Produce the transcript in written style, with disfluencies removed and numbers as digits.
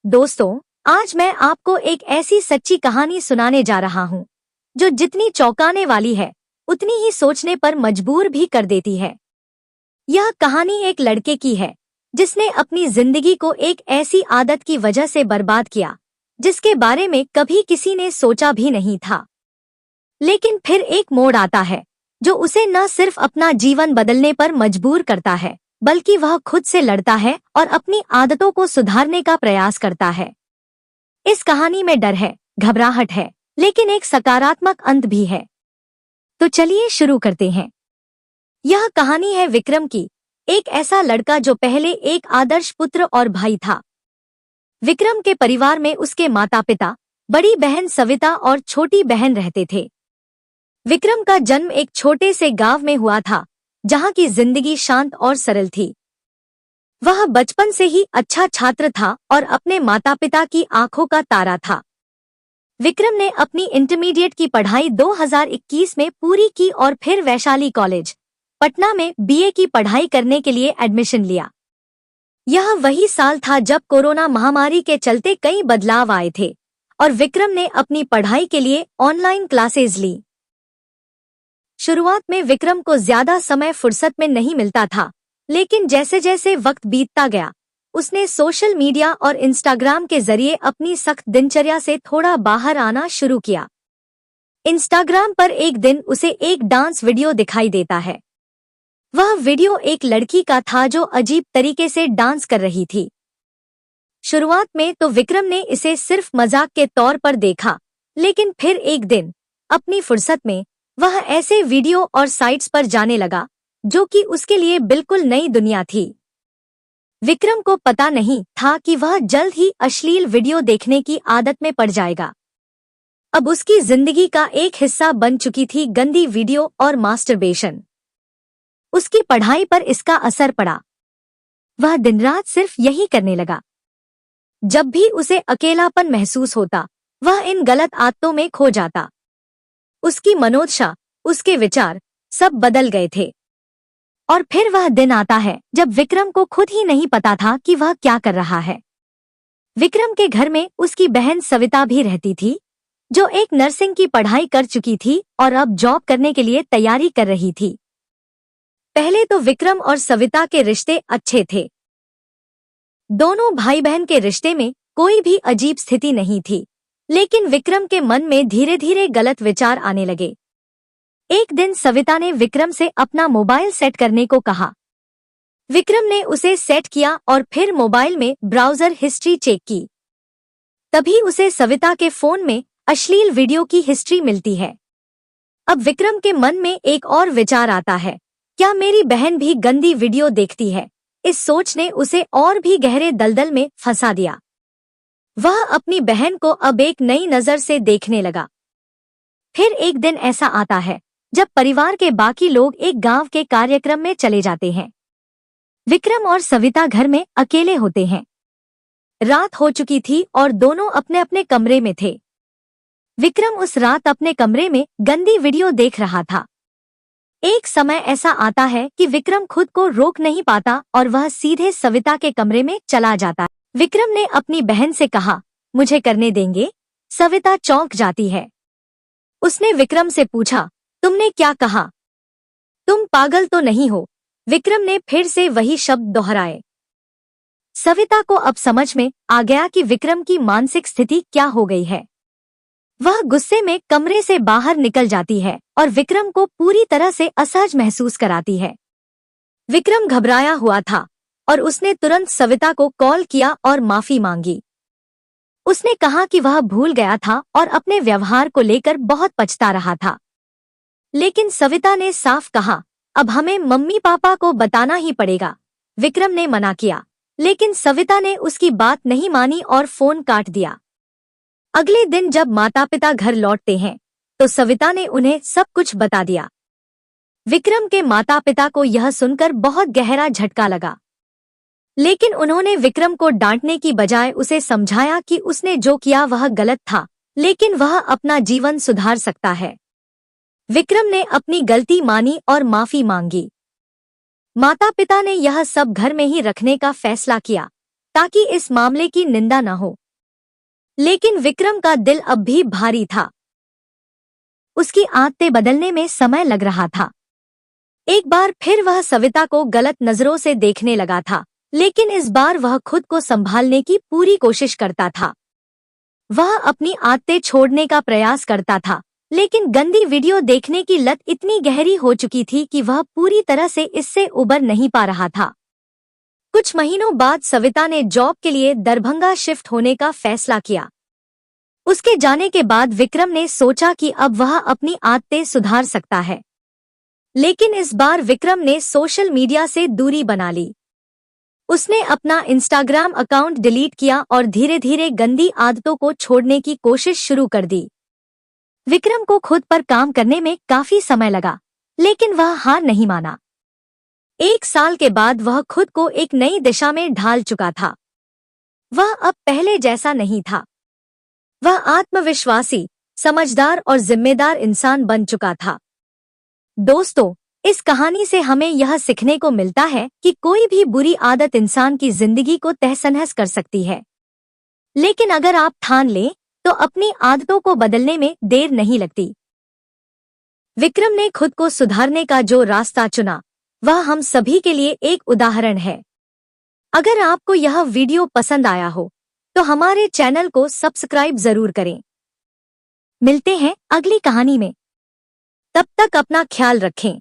दोस्तों, आज मैं आपको एक ऐसी सच्ची कहानी सुनाने जा रहा हूँ जो जितनी चौंकाने वाली है उतनी ही सोचने पर मजबूर भी कर देती है। यह कहानी एक लड़के की है जिसने अपनी जिंदगी को एक ऐसी आदत की वजह से बर्बाद किया जिसके बारे में कभी किसी ने सोचा भी नहीं था। लेकिन फिर एक मोड़ आता है जो उसे न सिर्फ अपना जीवन बदलने पर मजबूर करता है बल्कि वह खुद से लड़ता है और अपनी आदतों को सुधारने का प्रयास करता है। इस कहानी में डर है, घबराहट है, लेकिन एक सकारात्मक अंत भी है। तो चलिए शुरू करते हैं। यह कहानी है विक्रम की, एक ऐसा लड़का जो पहले एक आदर्श पुत्र और भाई था। विक्रम के परिवार में उसके माता पिता, बड़ी बहन सविता और छोटी बहन रहते थे। विक्रम का जन्म एक छोटे से गांव में हुआ था जहां की जिंदगी शांत और सरल थी। वह बचपन से ही अच्छा छात्र था और अपने माता पिता की आंखों का तारा था। विक्रम ने अपनी इंटरमीडिएट की पढ़ाई 2021 में पूरी की और फिर वैशाली कॉलेज, पटना में बीए की पढ़ाई करने के लिए एडमिशन लिया। यह वही साल था जब कोरोना महामारी के चलते कई बदलाव आए थे और विक्रम ने अपनी पढ़ाई के लिए ऑनलाइन क्लासेज ली। शुरुआत में विक्रम को ज्यादा समय फुर्सत में नहीं मिलता था, लेकिन जैसे जैसे वक्त बीतता गया उसने सोशल मीडिया और इंस्टाग्राम के जरिए अपनी सख्त दिनचर्या से थोड़ा बाहर आना शुरू किया। इंस्टाग्राम पर एक दिन उसे एक डांस वीडियो दिखाई देता है। वह वीडियो एक लड़की का था जो अजीब तरीके से डांस कर रही थी। शुरुआत में तो विक्रम ने इसे सिर्फ मजाक के तौर पर देखा, लेकिन फिर एक दिन अपनी फुर्सत में वह ऐसे वीडियो और साइट्स पर जाने लगा जो कि उसके लिए बिल्कुल नई दुनिया थी। विक्रम को पता नहीं था कि वह जल्द ही अश्लील वीडियो देखने की आदत में पड़ जाएगा। अब उसकी जिंदगी का एक हिस्सा बन चुकी थी गंदी वीडियो और मास्टरबेशन। उसकी पढ़ाई पर इसका असर पड़ा। वह दिन रात सिर्फ यही करने लगा। जब भी उसे अकेलापन महसूस होता, वह इन गलत आदतों में खो जाता। उसकी मनोदशा, उसके विचार सब बदल गए थे। और फिर वह दिन आता है जब विक्रम को खुद ही नहीं पता था कि वह क्या कर रहा है। विक्रम के घर में उसकी बहन सविता भी रहती थी, जो एक नर्सिंग की पढ़ाई कर चुकी थी और अब जॉब करने के लिए तैयारी कर रही थी। पहले तो विक्रम और सविता के रिश्ते अच्छे थे। दोनों भाई बहन के रिश्ते में कोई भी अजीब स्थिति नहीं थी, लेकिन विक्रम के मन में धीरे धीरे गलत विचार आने लगे। एक दिन सविता ने विक्रम से अपना मोबाइल सेट करने को कहा। विक्रम ने उसे सेट किया और फिर मोबाइल में ब्राउजर हिस्ट्री चेक की। तभी उसे सविता के फोन में अश्लील वीडियो की हिस्ट्री मिलती है। अब विक्रम के मन में एक और विचार आता है, क्या मेरी बहन भी गंदी वीडियो देखती है? इस सोच ने उसे और भी गहरे दलदल में फंसा दिया। वह अपनी बहन को अब एक नई नजर से देखने लगा। फिर एक दिन ऐसा आता है जब परिवार के बाकी लोग एक गांव के कार्यक्रम में चले जाते हैं। विक्रम और सविता घर में अकेले होते हैं। रात हो चुकी थी और दोनों अपने अपने कमरे में थे। विक्रम उस रात अपने कमरे में गंदी वीडियो देख रहा था। एक समय ऐसा आता है कि विक्रम खुद को रोक नहीं पाता और वह सीधे सविता के कमरे में चला जाता है। विक्रम ने अपनी बहन से कहा, मुझे करने देंगे? सविता चौंक जाती है। उसने विक्रम से पूछा, तुमने क्या कहा? तुम पागल तो नहीं हो? विक्रम ने फिर से वही शब्द दोहराए। सविता को अब समझ में आ गया कि विक्रम की मानसिक स्थिति क्या हो गई है। वह गुस्से में कमरे से बाहर निकल जाती है और विक्रम को पूरी तरह से असहज महसूस कराती है। विक्रम घबराया हुआ था और उसने तुरंत सविता को कॉल किया और माफी मांगी। उसने कहा कि वह भूल गया था और अपने व्यवहार को लेकर बहुत पछता रहा था। लेकिन सविता ने साफ कहा, अब हमें मम्मी पापा को बताना ही पड़ेगा। विक्रम ने मना किया, लेकिन सविता ने उसकी बात नहीं मानी और फोन काट दिया। अगले दिन जब माता पिता घर लौटते हैं तो सविता ने उन्हें सब कुछ बता दिया। विक्रम के माता पिता को यह सुनकर बहुत गहरा झटका लगा, लेकिन उन्होंने विक्रम को डांटने की बजाय उसे समझाया कि उसने जो किया वह गलत था, लेकिन वह अपना जीवन सुधार सकता है। विक्रम ने अपनी गलती मानी और माफी मांगी। माता पिता ने यह सब घर में ही रखने का फैसला किया ताकि इस मामले की निंदा न हो। लेकिन विक्रम का दिल अब भी भारी था। उसकी आदतें बदलने में समय लग रहा था। एक बार फिर वह सविता को गलत नजरों से देखने लगा था, लेकिन इस बार वह खुद को संभालने की पूरी कोशिश करता था। वह अपनी आदतें छोड़ने का प्रयास करता था, लेकिन गंदी वीडियो देखने की लत इतनी गहरी हो चुकी थी कि वह पूरी तरह से इससे उबर नहीं पा रहा था। कुछ महीनों बाद सविता ने जॉब के लिए दरभंगा शिफ्ट होने का फैसला किया। उसके जाने के बाद विक्रम ने सोचा कि अब वह अपनी आदतें सुधार सकता है। लेकिन इस बार विक्रम ने सोशल मीडिया से दूरी बना ली। उसने अपना इंस्टाग्राम अकाउंट डिलीट किया और धीरे धीरे गंदी आदतों को छोड़ने की कोशिश शुरू कर दी। विक्रम को खुद पर काम करने में काफी समय लगा, लेकिन वह हार नहीं माना। 1 साल के बाद वह खुद को एक नई दिशा में ढाल चुका था। वह अब पहले जैसा नहीं था। वह आत्मविश्वासी, समझदार और जिम्मेदार इंसान बन चुका था। दोस्तों, इस कहानी से हमें यह सीखने को मिलता है कि कोई भी बुरी आदत इंसान की जिंदगी को तहस-नहस कर सकती है। लेकिन अगर आप ठान लें, तो अपनी आदतों को बदलने में देर नहीं लगती। विक्रम ने खुद को सुधारने का जो रास्ता चुना, वह हम सभी के लिए एक उदाहरण है। अगर आपको यह वीडियो पसंद आया हो, तो हमारे चैनल को सब्सक्राइब जरूर करें। मिलते हैं अगली कहानी में। तब तक अपना ख्याल रखें।